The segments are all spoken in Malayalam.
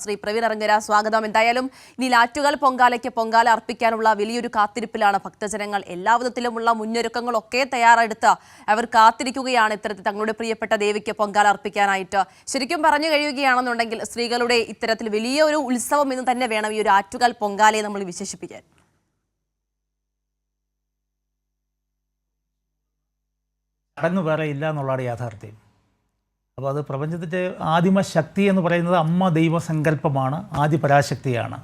ശ്രീ പ്രവീൺ അറങ്ങര, സ്വാഗതം. എന്തായാലും ഇനി ലാറ്റുകാൽ പൊങ്കാലയ്ക്ക് പൊങ്കാല അർപ്പിക്കാനുള്ള വലിയൊരു കാത്തിരിപ്പിലാണ് ഭക്തജനങ്ങൾ. എല്ലാ വിധത്തിലുമുള്ള മുന്നൊരുക്കങ്ങളൊക്കെ തയ്യാറെടുത്ത് അവർ കാത്തിരിക്കുകയാണ് ഇത്തരത്തിൽ തങ്ങളുടെ പ്രിയപ്പെട്ട ദേവിക്ക് പൊങ്കാല അർപ്പിക്കാനായിട്ട്. ശരിക്കും പറഞ്ഞു കഴിയുകയാണെന്നുണ്ടെങ്കിൽ സ്ത്രീകളുടെ ഇത്തരത്തിൽ വലിയ ഒരു ഉത്സവം എന്ന് തന്നെ വേണം ഈ ഒരു ആറ്റുകാൽ പൊങ്കാലയെ നമ്മൾ വിശേഷിപ്പിക്കാൻ. ചടങ്ങ് വേറെ ഇല്ല എന്നുള്ളതാണ് യാഥാർത്ഥ്യം. അപ്പോൾ അത് പ്രപഞ്ചത്തിൻ്റെ ആദിമശക്തി എന്ന് പറയുന്നത് അമ്മ ദൈവസങ്കല്പമാണ്, ആദി പരാശക്തിയാണ്.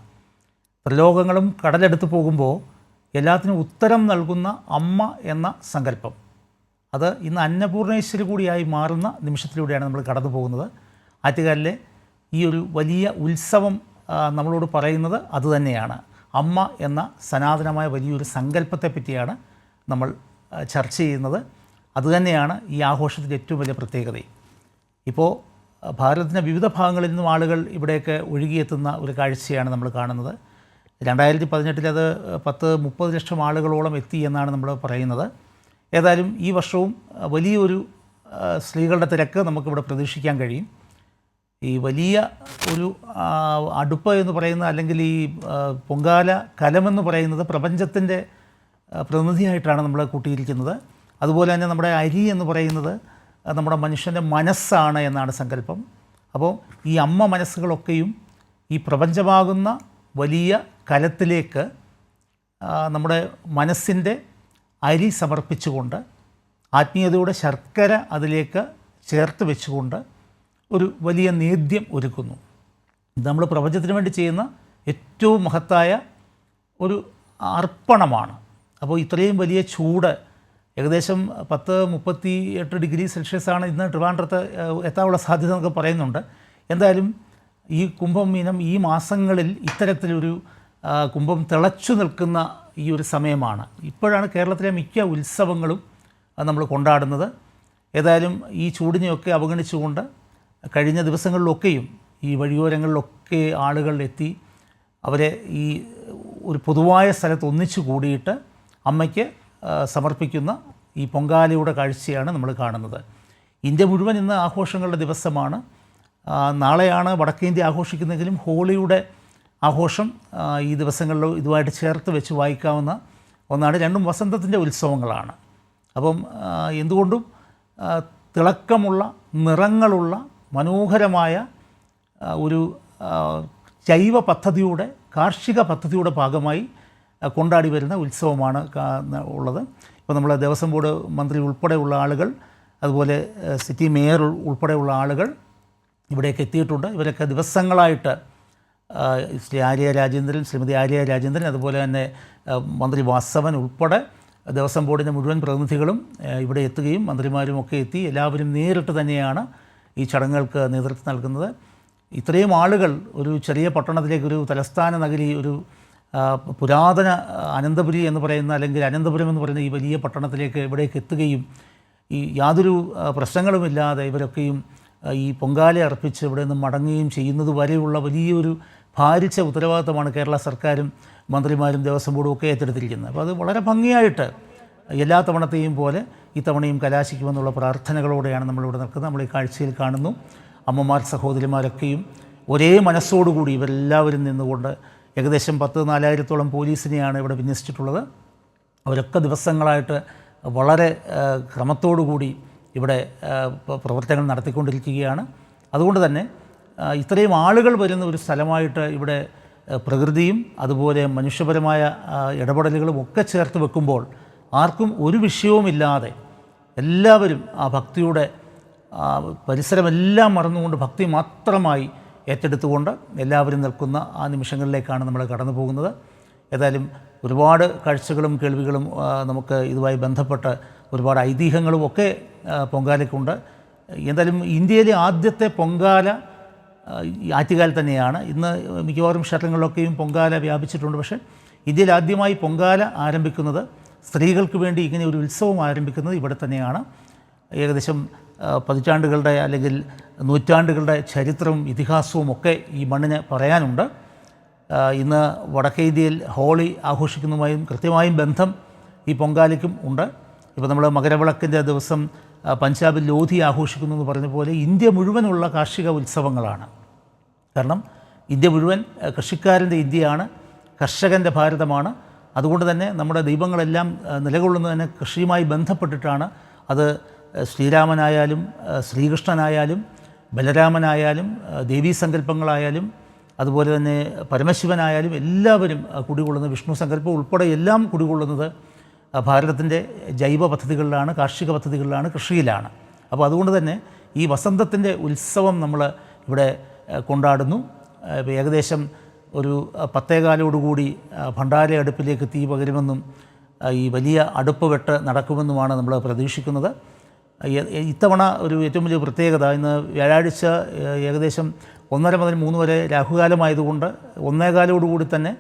ത്രിലോകങ്ങളും കടലെടുത്ത് പോകുമ്പോൾ എല്ലാത്തിനും ഉത്തരം നൽകുന്ന അമ്മ എന്ന സങ്കല്പം, അത് ഇന്ന് അന്നപൂർണേശ്വരി കൂടിയായി മാറുന്ന നിമിഷത്തിലൂടെയാണ് നമ്മൾ കടന്നു പോകുന്നത്. ആറ്റുകാലിലെ ഈ ഒരു വലിയ ഉത്സവം നമ്മളോട് പറയുന്നത് അതുതന്നെയാണ്. അമ്മ എന്ന സനാതനമായ വലിയൊരു സങ്കല്പത്തെ പറ്റിയാണ് നമ്മൾ ചർച്ച ചെയ്യുന്നത്. അതുതന്നെയാണ് ഈ ആഘോഷത്തിൻ്റെ ഏറ്റവും വലിയ പ്രത്യേകതയും. ഇപ്പോൾ ഭാരതത്തിൻ്റെ വിവിധ ഭാഗങ്ങളിൽ നിന്നും ആളുകൾ ഇവിടേക്ക് ഒഴുകിയെത്തുന്ന ഒരു കാഴ്ചയാണ് നമ്മൾ കാണുന്നത്. 2018 അത് 30 ലക്ഷം ആളുകളോളം എത്തി എന്നാണ് നമ്മൾ പറയുന്നത്. ഏതായാലും ഈ വർഷവും വലിയൊരു സ്ത്രീകളുടെ തിരക്ക് നമുക്കിവിടെ പ്രതീക്ഷിക്കാൻ കഴിയും. ഈ വലിയ ഒരു അടുപ്പ് എന്ന് പറയുന്ന, അല്ലെങ്കിൽ ഈ പൊങ്കാല കലമെന്ന് പറയുന്നത് പ്രപഞ്ചത്തിൻ്റെ പ്രതിനിധിയായിട്ടാണ് നമ്മൾ കൂട്ടിയിരിക്കുന്നത്. അതുപോലെ തന്നെ നമ്മുടെ അരി എന്ന് പറയുന്നത് നമ്മുടെ മനുഷ്യൻ്റെ മനസ്സാണ് എന്നാണ് സങ്കല്പം. അപ്പോൾ ഈ അമ്മ മനസ്സുകളൊക്കെയും ഈ പ്രപഞ്ചമാകുന്ന വലിയ കലത്തിലേക്ക് നമ്മുടെ മനസ്സിൻ്റെ അരി സമർപ്പിച്ചുകൊണ്ട്, ആത്മീയതയുടെ ശർക്കര അതിലേക്ക് ചേർത്ത് വെച്ചുകൊണ്ട് ഒരു വലിയ നേദ്യം ഒരുക്കുന്നു. ഇത് നമ്മൾ പ്രപഞ്ചത്തിന് വേണ്ടി ചെയ്യുന്ന ഏറ്റവും മഹത്തായ ഒരു അർപ്പണമാണ്. അപ്പോൾ ഇത്രയും വലിയ ചൂട്, ഏകദേശം 38 ഡിഗ്രി സെൽഷ്യസാണ് ഇന്ന് ട്രിവാൻഡ്രത്ത് എത്താനുള്ള സാധ്യത എന്നൊക്കെ പറയുന്നുണ്ട്. എന്തായാലും ഈ കുംഭമീനം ഈ മാസങ്ങളിൽ ഇത്തരത്തിലൊരു കുംഭം തിളച്ചു നിൽക്കുന്ന ഈ ഒരു സമയമാണ്. ഇപ്പോഴാണ് കേരളത്തിലെ മിക്ക ഉത്സവങ്ങളും നമ്മൾ കൊണ്ടാടുന്നത്. ഏതായാലും ഈ ചൂടിനെയൊക്കെ അവഗണിച്ചുകൊണ്ട് കഴിഞ്ഞ ദിവസങ്ങളിലൊക്കെയും ഈ വഴിയോരങ്ങളിലൊക്കെ ആളുകൾ എത്തി അവരെ ഈ ഒരു പൊതുവായ സ്ഥലത്ത് ഒന്നിച്ചു കൂടിയിട്ട് അമ്മയ്ക്ക് സമർപ്പിക്കുന്ന ഈ പൊങ്കാലയുടെ കാഴ്ചയാണ് നമ്മൾ കാണുന്നത്. ഇന്ത്യ മുഴുവൻ ഇന്ന് ആഘോഷങ്ങളുടെ ദിവസമാണ്. നാളെയാണ് വടക്കേന്ത്യ ആഘോഷിക്കുന്നതെങ്കിലും ഹോളിയുടെ ആഘോഷം ഈ ദിവസങ്ങളിൽ ഇതുമായിട്ട് ചേർത്ത് വെച്ച് വായിക്കാവുന്ന ഒന്നാണ്. രണ്ടും വസന്തത്തിൻ്റെ ഉത്സവങ്ങളാണ്. അപ്പം എന്തുകൊണ്ടും തിളക്കമുള്ള നിറങ്ങളുള്ള മനോഹരമായ ഒരു ജൈവ പദ്ധതിയുടെ, കാർഷിക പദ്ധതിയുടെ ഭാഗമായി കൊണ്ടാടി വരുന്ന ഉത്സവമാണ് ഉള്ളത്. ഇപ്പോൾ നമ്മൾ ദേവസ്വം ബോർഡ് മന്ത്രി ഉൾപ്പെടെയുള്ള ആളുകൾ, അതുപോലെ സിറ്റി മേയർ ഉൾപ്പെടെയുള്ള ആളുകൾ ഇവിടേക്ക് എത്തിയിട്ടുണ്ട്. ഇവരൊക്കെ ദിവസങ്ങളായിട്ട് ശ്രീമതി ആര്യ രാജേന്ദ്രൻ, അതുപോലെ തന്നെ മന്ത്രി വാസവൻ ഉൾപ്പെടെ ദേവസ്വം ബോർഡിൻ്റെ മുഴുവൻ പ്രതിനിധികളും ഇവിടെ എത്തുകയും മന്ത്രിമാരും ഒക്കെ എത്തി എല്ലാവരും നേരിട്ട് തന്നെയാണ് ഈ ചടങ്ങുകൾക്ക് നേതൃത്വം നൽകുന്നത്. ഇത്രയും ആളുകൾ ഒരു ചെറിയ പട്ടണത്തിലേക്ക്, ഒരു തലസ്ഥാന നഗരി, ഒരു പുരാതന അനന്തപുരി എന്ന് പറയുന്ന, അല്ലെങ്കിൽ അനന്തപുരം എന്ന് പറയുന്ന ഈ വലിയ പട്ടണത്തിലേക്ക് ഇവിടേക്ക് എത്തുകയും ഈ യാതൊരു പ്രശ്നങ്ങളുമില്ലാതെ ഇവരൊക്കെയും ഈ പൊങ്കാല അർപ്പിച്ച് ഇവിടെ നിന്ന് മടങ്ങുകയും ചെയ്യുന്നത് വരെയുള്ള വലിയൊരു ഭാരിച്ച ഉത്തരവാദിത്തമാണ് കേരള സർക്കാരും മന്ത്രിമാരും ദേവസ്വം ബോർഡും ഒക്കെ ഏറ്റെടുത്തിരിക്കുന്നത്. അപ്പോൾ അത് വളരെ ഭംഗിയായിട്ട് എല്ലാ തവണത്തെയും പോലെ ഇത്തവണയും കലാശിക്കുമെന്നുള്ള പ്രാർത്ഥനകളോടെയാണ് നമ്മളിവിടെ നിൽക്കുന്നത്. നമ്മൾ ഈ കാഴ്ചയിൽ കാണുന്നു അമ്മമാർ, സഹോദരിമാരൊക്കെയും ഒരേ മനസ്സോടുകൂടി ഇവരെല്ലാവരും നിന്നുകൊണ്ട്, ഏകദേശം 4000-ഓളം പോലീസിനെയാണ് ഇവിടെ വിന്യസിച്ചിട്ടുള്ളത്. അവരൊക്കെ ദിവസങ്ങളായിട്ട് വളരെ ക്രമത്തോടുകൂടി ഇവിടെ പ്രവർത്തനങ്ങൾ നടത്തിക്കൊണ്ടിരിക്കുകയാണ്. അതുകൊണ്ട് തന്നെ ഇത്രയും ആളുകൾ വരുന്ന ഒരു സ്ഥലമായിട്ട് ഇവിടെ പ്രകൃതിയും അതുപോലെ മനുഷ്യപരമായ ഇടപെടലുകളും ഒക്കെ ചേർത്ത് വെക്കുമ്പോൾ ആർക്കും ഒരു വിഷയവുമില്ലാതെ എല്ലാവരും ആ ഭക്തിയുടെ പരിസരമെല്ലാം മറന്നുകൊണ്ട് ഭക്തി മാത്രമായി ഏറ്റെടുത്തുകൊണ്ട് എല്ലാവരും നിൽക്കുന്ന ആ നിമിഷങ്ങളിലേക്കാണ് നമ്മൾ കടന്നു പോകുന്നത്. ഏതായാലും ഒരുപാട് കാഴ്ചകളും കേൾവികളും നമുക്ക് ഇതുമായി ബന്ധപ്പെട്ട് ഒരുപാട് ഐതിഹ്യങ്ങളും ഒക്കെ പൊങ്കാലയ്ക്കുണ്ട്. എന്തായാലും ഇന്ത്യയിലെ ആദ്യത്തെ പൊങ്കാല ആറ്റുകാൽ തന്നെയാണ്. ഇന്ന് മിക്കവാറും ക്ഷേത്രങ്ങളിലൊക്കെയും പൊങ്കാല വ്യാപിച്ചിട്ടുണ്ട്. പക്ഷേ ഇന്ത്യയിൽ ആദ്യമായി പൊങ്കാല ആരംഭിക്കുന്നത്, സ്ത്രീകൾക്ക് വേണ്ടി ഇങ്ങനെ ഒരു ഉത്സവം ആരംഭിക്കുന്നത് ഇവിടെ തന്നെയാണ്. ഏകദേശം പതിറ്റാണ്ടുകളുടെ അല്ലെങ്കിൽ നൂറ്റാണ്ടുകളുടെ ചരിത്രവും ഇതിഹാസവും ഒക്കെ ഈ മണ്ണിന് പറയാനുണ്ട്. ഇന്ന് വടക്കേ ഇന്ത്യയിൽ ഹോളി ആഘോഷിക്കുന്നതുമായും കൃത്യമായും ബന്ധം ഈ പൊങ്കാലയ്ക്കും ഉണ്ട്. ഇപ്പോൾ നമ്മൾ മകരവിളക്കിൻ്റെ ദിവസം പഞ്ചാബിൽ ലോധി ആഘോഷിക്കുന്നു എന്ന് പറഞ്ഞ പോലെ ഇന്ത്യ മുഴുവനുള്ള കാർഷിക ഉത്സവങ്ങളാണ്. കാരണം ഇന്ത്യ മുഴുവൻ കൃഷിക്കാരൻ്റെ ഇന്ത്യയാണ്, കർഷകൻ്റെ ഭാരതമാണ്. അതുകൊണ്ട് തന്നെ നമ്മുടെ ദൈവങ്ങളെല്ലാം നിലകൊള്ളുന്നത് തന്നെ കൃഷിയുമായി ബന്ധപ്പെട്ടിട്ടാണ്. അത് ശ്രീരാമനായാലും ശ്രീകൃഷ്ണനായാലും ബലരാമനായാലും ദേവീസങ്കല്പങ്ങളായാലും അതുപോലെ തന്നെ പരമശിവനായാലും എല്ലാവരും കുടികൊള്ളുന്നത്, വിഷ്ണു സങ്കല്പം ഉൾപ്പെടെ എല്ലാം കുടികൊള്ളുന്നത് ഭാരതത്തിൻ്റെ ജൈവ പദ്ധതികളിലാണ്, കാർഷിക പദ്ധതികളിലാണ്, കൃഷിയിലാണ്. അപ്പോൾ അതുകൊണ്ട് തന്നെ ഈ വസന്തത്തിൻ്റെ ഉത്സവം നമ്മൾ ഇവിടെ കൊണ്ടാടുന്നു. ഏകദേശം ഒരു 10:15 ഭണ്ഡാര അടുപ്പിലേക്ക് തീ പകരുമെന്നും ഈ വലിയ അടുപ്പ് വെട്ട് നടക്കുമെന്നുമാണ് നമ്മൾ പ്രതീക്ഷിക്കുന്നത്. ഇത്തവണ ഒരു ഏറ്റവും വലിയ പ്രത്യേകത, ഇന്ന് വ്യാഴാഴ്ച ഏകദേശം 1:30 മുതൽ 3 വരെ രാഹുകാലമായതുകൊണ്ട് 1:15 തന്നെ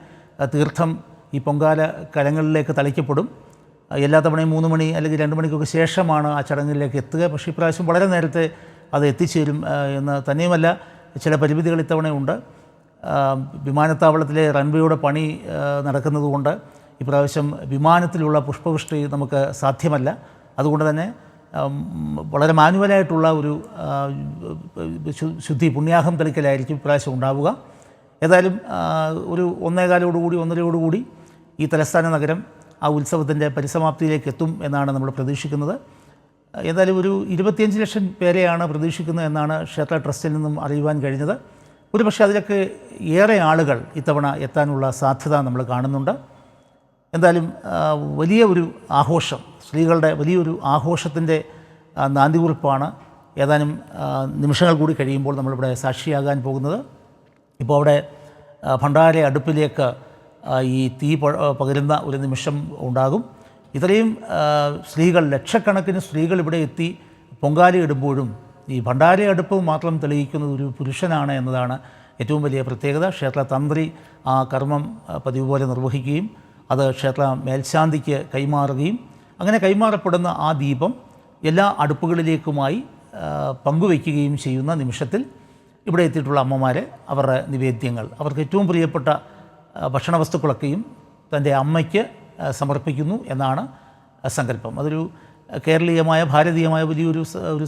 തീർത്ഥം ഈ പൊങ്കാല കലങ്ങളിലേക്ക് തളിക്കപ്പെടും. എല്ലാ തവണയും 3 മണി അല്ലെങ്കിൽ 2 മണിക്കൊക്കെ ശേഷമാണ് ആ ചടങ്ങിലേക്ക് എത്തുക. പക്ഷേ ഇപ്രാവശ്യം വളരെ നേരത്തെ അത് എത്തിച്ചേരും എന്ന് തന്നെയുമല്ല, ചില പരിമിതികൾ ഇത്തവണയുണ്ട്. വിമാനത്താവളത്തിലെ റൺവേയുടെ പണി നടക്കുന്നതുകൊണ്ട് ഇപ്രാവശ്യം വിമാനത്തിലുള്ള പുഷ്പവൃഷ്ടി നമുക്ക് സാധ്യമല്ല. അതുകൊണ്ട് തന്നെ വളരെ മാനുവലായിട്ടുള്ള ഒരു ശുദ്ധി പുണ്യാഹം തെളിക്കലായിരിക്കും ഇപ്രാവശ്യം ഉണ്ടാവുക. ഏതായാലും ഒരു 1:15 ഈ തലസ്ഥാന നഗരം ആ ഉത്സവത്തിൻ്റെ പരിസമാപ്തിയിലേക്ക് എത്തും എന്നാണ് നമ്മൾ പ്രതീക്ഷിക്കുന്നത്. ഏതായാലും ഒരു 25 ലക്ഷം പേരെയാണ് പ്രതീക്ഷിക്കുന്നത് എന്നാണ് ക്ഷേത്ര ട്രസ്റ്റിൽ നിന്നും അറിയുവാൻ കഴിഞ്ഞത്. ഒരുപക്ഷെ അതിലൊക്കെ ഏറെ ആളുകൾ ഇത്തവണ എത്താനുള്ള സാധ്യത നമ്മൾ കാണുന്നുണ്ട്. എന്തായാലും വലിയ ഒരു ആഘോഷം, സ്ത്രീകളുടെ വലിയൊരു ആഘോഷത്തിൻ്റെ നാന്ദികുറിപ്പാണ് ഏതാനും നിമിഷങ്ങൾ കൂടി കഴിയുമ്പോൾ നമ്മളിവിടെ സാക്ഷിയാകാൻ പോകുന്നത്. ഇപ്പോൾ അവിടെ ഭണ്ഡാര അടുപ്പിലേക്ക് ഈ തീ പകരുന്ന ഒരു നിമിഷം ഉണ്ടാകും. ഇത്രയും സ്ത്രീകൾ, ലക്ഷക്കണക്കിന് സ്ത്രീകൾ ഇവിടെ എത്തി പൊങ്കാലയിടുമ്പോഴും ഈ ഭണ്ഡാര അടുപ്പ് മാത്രം തെളിയിക്കുന്നത് ഒരു പുരുഷനാണ് എന്നതാണ് ഏറ്റവും വലിയ പ്രത്യേകത. ക്ഷേത്ര തന്ത്രി ആ കർമ്മം പതിവ് പോലെ നിർവഹിക്കുകയും അത് ക്ഷേത്ര മേൽശാന്തിക്ക് കൈമാറുകയും അങ്ങനെ കൈമാറപ്പെടുന്ന ആ ദീപം എല്ലാ അടുപ്പുകളിലേക്കുമായി പങ്കുവയ്ക്കുകയും ചെയ്യുന്ന നിമിഷത്തിൽ ഇവിടെ എത്തിയിട്ടുള്ള അമ്മമാരെ അവരുടെ നിവേദ്യങ്ങൾ, അവർക്ക് ഏറ്റവും പ്രിയപ്പെട്ട ഭക്ഷണവസ്തുക്കളൊക്കെയും തൻ്റെ അമ്മയ്ക്ക് സമർപ്പിക്കുന്നു എന്നാണ് സങ്കല്പം. അതൊരു കേരളീയമായ ഭാരതീയമായ വലിയൊരു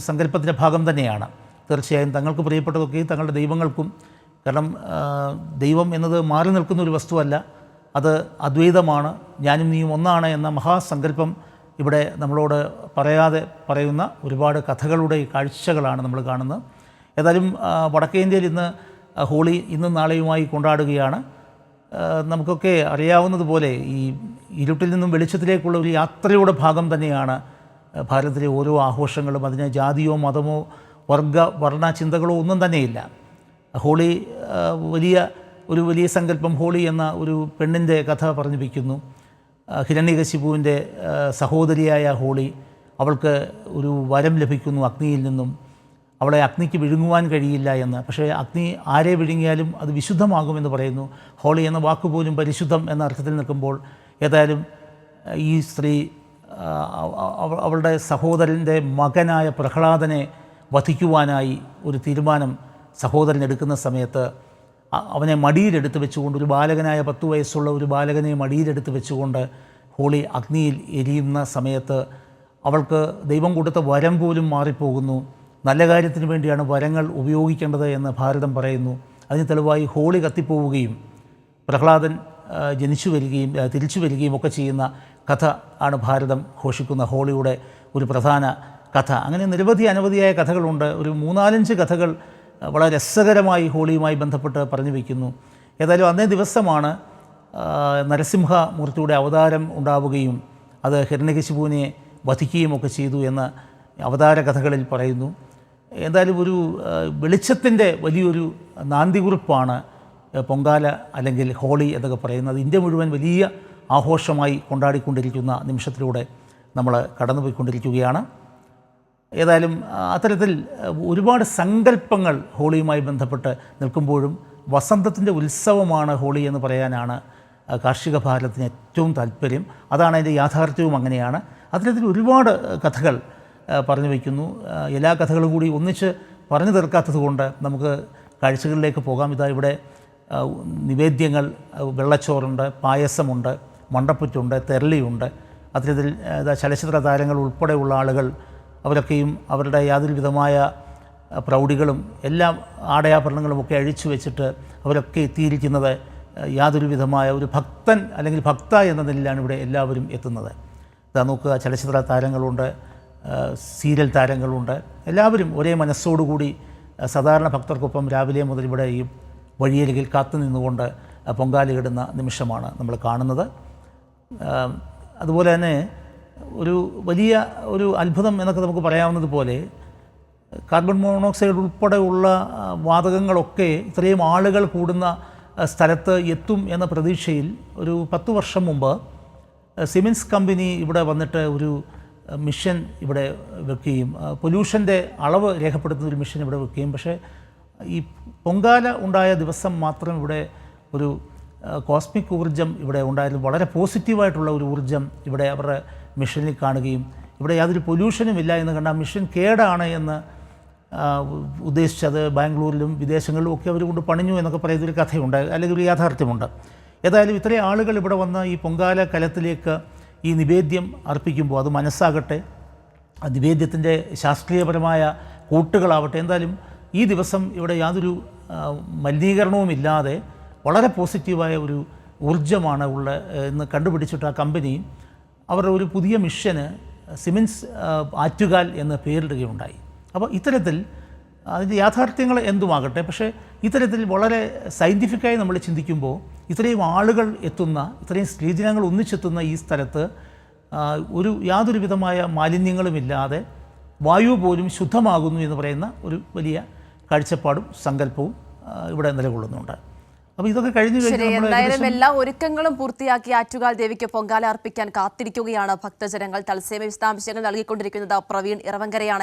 സങ്കല്പത്തിൻ്റെ ഭാഗം തന്നെയാണ്. തീർച്ചയായും തങ്ങൾക്ക് പ്രിയപ്പെട്ടതൊക്കെയും തങ്ങളുടെ ദൈവങ്ങൾക്കും, കാരണം ദൈവം എന്നത് മാറി നിൽക്കുന്ന ഒരു വസ്തുവല്ല, അത് അദ്വൈതമാണ്, ഞാനും നീയും ഒന്നാണ് എന്ന മഹാസങ്കല്പം ഇവിടെ നമ്മളോട് പറയാതെ പറയുന്ന ഒരുപാട് കഥകളുടെ കാഴ്ചകളാണ് നമ്മൾ കാണുന്നത്. ഏതായാലും വടക്കേ ഇന്ത്യയിൽ ഇന്ന് ഹോളി ഇന്നും നാളെയുമായി കൊണ്ടാടുകയാണ്. നമുക്കൊക്കെ അറിയാവുന്നതുപോലെ ഈ ഇരുട്ടിൽ നിന്നും വെളിച്ചത്തിലേക്കുള്ള ഒരു യാത്രയുടെ ഭാഗം തന്നെയാണ് ഭാരതത്തിലെ ഓരോ ആഘോഷങ്ങളും. അതിന് ജാതിയോ മതമോ വർണ്ണ ചിന്തകളോ ഒന്നും തന്നെയില്ല. ഹോളി വലിയ സങ്കല്പം. ഹോളി എന്ന ഒരു പെണ്ണിൻ്റെ കഥ പറഞ്ഞു വയ്ക്കുന്നു. ഹിരണ്യകശിപുവിൻ്റെ സഹോദരിയായ ഹോളി, അവൾക്ക് ഒരു വരം ലഭിക്കുന്നു അഗ്നിയിൽ നിന്നും. അവളെ അഗ്നിക്ക് വിഴുങ്ങുവാൻ കഴിയില്ല എന്ന്. പക്ഷേ അഗ്നി ആരെ വിഴുങ്ങിയാലും അത് വിശുദ്ധമാകുമെന്ന് പറയുന്നു. ഹോളി എന്ന വാക്കുപോലും പരിശുദ്ധം എന്ന അർത്ഥത്തിൽ നിൽക്കുമ്പോൾ ഏതായാലും ഈ സ്ത്രീ അവളുടെ സഹോദരൻ്റെ മകനായ പ്രഹ്ലാദനെ വധിക്കുവാനായി ഒരു തീരുമാനം സഹോദരൻ എടുക്കുന്ന സമയത്ത് അവനെ മടിയിലെടുത്ത് വെച്ചുകൊണ്ട്, ഒരു ബാലകനായ 10 വയസ്സുള്ള ഒരു ബാലകനെ മടിയിലെടുത്ത് വെച്ചുകൊണ്ട് ഹോളി അഗ്നിയിൽ എരിയുന്ന സമയത്ത് അവൾക്ക് ദൈവം കൊടുത്ത വരം പോലും മാറിപ്പോകുന്നു. നല്ല കാര്യത്തിന് വേണ്ടിയാണ് വരങ്ങൾ ഉപയോഗിക്കേണ്ടത് എന്ന് ഭാരതം പറയുന്നു. അതിന് തെളിവായി ഹോളി കത്തിപ്പോവുകയും പ്രഹ്ലാദൻ തിരിച്ചു വരികയും ഒക്കെ ചെയ്യുന്ന കഥ ആണ് ഭാരതം ഘോഷിക്കുന്ന ഹോളിയുടെ ഒരു പ്രധാന കഥ. അങ്ങനെ അനവധിയായ കഥകളുണ്ട്. ഒരു 3-4 കഥകൾ വളരെ രസകരമായി ഹോളിയുമായി ബന്ധപ്പെട്ട് പറഞ്ഞു വയ്ക്കുന്നു. ഏതായാലും അന്നേ ദിവസമാണ് നരസിംഹമൂർത്തിയുടെ അവതാരം ഉണ്ടാവുകയും അത് ഹിരണ്യകശിപുവിനെ വധിക്കുകയും ഒക്കെ ചെയ്തു എന്ന് അവതാര കഥകളിൽ പറയുന്നു. എന്തായാലും ഒരു വെളിച്ചത്തിൻ്റെ വലിയൊരു നാന്ദികുറിപ്പാണ് പൊങ്കാല അല്ലെങ്കിൽ ഹോളി എന്നൊക്കെ പറയുന്നത്. ഇന്ത്യ മുഴുവൻ വലിയ ആഘോഷമായി കൊണ്ടാടിക്കൊണ്ടിരിക്കുന്ന നിമിഷത്തിലൂടെ നമ്മൾ കടന്നുപോയിക്കൊണ്ടിരിക്കുകയാണ്. ഏതായാലും അത്തരത്തിൽ ഒരുപാട് സങ്കല്പങ്ങൾ ഹോളിയുമായി ബന്ധപ്പെട്ട് നിൽക്കുമ്പോഴും വസന്തത്തിൻ്റെ ഉത്സവമാണ് ഹോളി എന്ന് പറയാനാണ് കാർഷിക ഭാരതത്തിന് ഏറ്റവും താല്പര്യം. അതാണ് അതിൻ്റെ യാഥാർത്ഥ്യവും അങ്ങനെയാണ്. അത്തരത്തിൽ ഒരുപാട് കഥകൾ പറഞ്ഞു വയ്ക്കുന്നു. എല്ലാ കഥകളും കൂടി ഒന്നിച്ച് പറഞ്ഞു തീർക്കാത്തത് കൊണ്ട് നമുക്ക് കാഴ്ചകളിലേക്ക് പോകാം. ഇതാ ഇവിടെ നിവേദ്യങ്ങൾ, വെള്ളച്ചോറുണ്ട്, പായസമുണ്ട്, മണ്ടപ്പുറ്റുണ്ട്, തെരളിയുണ്ട്. അത്തരത്തിൽ ചലച്ചിത്ര താരങ്ങൾ ഉൾപ്പെടെയുള്ള ആളുകൾ അവരൊക്കെയും അവരുടെ യാതൊരു വിധമായ പ്രൗഢികളും എല്ലാം ആടയാഭരണങ്ങളും ഒക്കെ അഴിച്ചു വെച്ചിട്ട് അവരൊക്കെ എത്തിയിരിക്കുന്നത് യാതൊരു വിധമായ ഒരു ഭക്തൻ അല്ലെങ്കിൽ ഭക്ത എന്ന നിലയിലാണ് ഇവിടെ എല്ലാവരും എത്തുന്നത്. ഇതാ നോക്കുക, ചലച്ചിത്ര താരങ്ങളുണ്ട്, സീരിയൽ താരങ്ങളുണ്ട്, എല്ലാവരും ഒരേ മനസ്സോടുകൂടി സാധാരണ ഭക്തർക്കൊപ്പം രാവിലെ മുതൽ ഇവിടെ ഈ വഴിയരികിൽ കാത്തു നിന്നുകൊണ്ട് പൊങ്കാലയിടുന്ന നിമിഷമാണ് നമ്മൾ കാണുന്നത്. അതുപോലെ തന്നെ ഒരു വലിയ ഒരു അത്ഭുതം എന്നൊക്കെ നമുക്ക് പറയാവുന്നത് പോലെ കാർബൺ മോണോക്സൈഡ് ഉൾപ്പെടെയുള്ള വാതകങ്ങളൊക്കെ ഇത്രയും ആളുകൾ കൂടുന്ന സ്ഥലത്ത് എത്തും എന്ന പ്രതീക്ഷയിൽ ഒരു 10 വർഷം മുമ്പ് സിമെൻസ് കമ്പനി ഇവിടെ വന്നിട്ട് ഒരു മിഷൻ ഇവിടെ വെക്കുകയും പൊല്യൂഷൻ്റെ അളവ് രേഖപ്പെടുത്തുന്ന ഒരു മിഷൻ ഇവിടെ വെക്കുകയും, പക്ഷേ ഈ പൊങ്കാല ഉണ്ടായ ദിവസം മാത്രം ഇവിടെ ഒരു കോസ്മിക് ഊർജ്ജം ഇവിടെ ഉണ്ടായിരുന്നു. വളരെ പോസിറ്റീവായിട്ടുള്ള ഒരു ഊർജ്ജം ഇവിടെ അവരുടെ മിഷനിൽ കാണുകയും ഇവിടെ യാതൊരു പൊല്യൂഷനും ഇല്ല എന്ന് കണ്ട മിഷൻ കേടാണ് എന്ന് ഉദ്ദേശിച്ചത് ബാംഗ്ലൂരിലും വിദേശങ്ങളിലും ഒക്കെ അവർ കൊണ്ട് പണിഞ്ഞു എന്നൊക്കെ പറയുന്നൊരു കഥയുണ്ട്, അല്ലെങ്കിൽ ഒരു യാഥാർത്ഥ്യമുണ്ട്. ഏതായാലും ഇത്രയും ആളുകൾ ഇവിടെ വന്ന് ഈ പൊങ്കാല കലത്തിലേക്ക് ഈ നിവേദ്യം അർപ്പിക്കുമ്പോൾ അത് മനസ്സാകട്ടെ, നിവേദ്യത്തിൻ്റെ ശാസ്ത്രീയപരമായ കൂട്ടുകളാവട്ടെ, എന്തായാലും ഈ ദിവസം ഇവിടെ യാതൊരു മലിനീകരണവുമില്ലാതെ വളരെ പോസിറ്റീവായ ഒരു ഊർജ്ജമാണ് ഉള്ള എന്ന് കണ്ടുപിടിച്ചിട്ട് ആ കമ്പനി അവരുടെ ഒരു പുതിയ മിഷന് സിമെൻസ് ആറ്റുകാൽ എന്ന് പേരിടുകയുണ്ടായി. അപ്പോൾ ഇത്തരത്തിൽ അതിൻ്റെ യാഥാർത്ഥ്യങ്ങൾ എന്തുമാകട്ടെ, പക്ഷേ ഇത്തരത്തിൽ വളരെ സയൻറ്റിഫിക്കായി നമ്മൾ ചിന്തിക്കുമ്പോൾ ഇത്രയും ആളുകൾ എത്തുന്ന, ഇത്രയും സ്ത്രീജനങ്ങൾ ഒന്നിച്ചെത്തുന്ന ഈ സ്ഥലത്ത് യാതൊരു വിധമായ മാലിന്യങ്ങളുമില്ലാതെ വായു പോലും ശുദ്ധമാകുന്നു എന്ന് പറയുന്ന ഒരു വലിയ കാഴ്ചപ്പാടും സങ്കല്പവും ഇവിടെ നിലകൊള്ളുന്നുണ്ട്. അപ്പോൾ ഇതൊക്കെ കഴിഞ്ഞു എന്തായാലും എല്ലാ ഒരുക്കങ്ങളും പൂർത്തിയാക്കി ആറ്റുകാൽ ദേവിക്ക് പൊങ്കാല അർപ്പിക്കാൻ കാത്തിരിക്കുകയാണ് ഭക്തജനങ്ങൾ. തത്സമയ വിശദാംശങ്ങൾ നൽകിക്കൊണ്ടിരിക്കുന്നത് പ്രവീൺ ഇറവങ്കരയാണ്.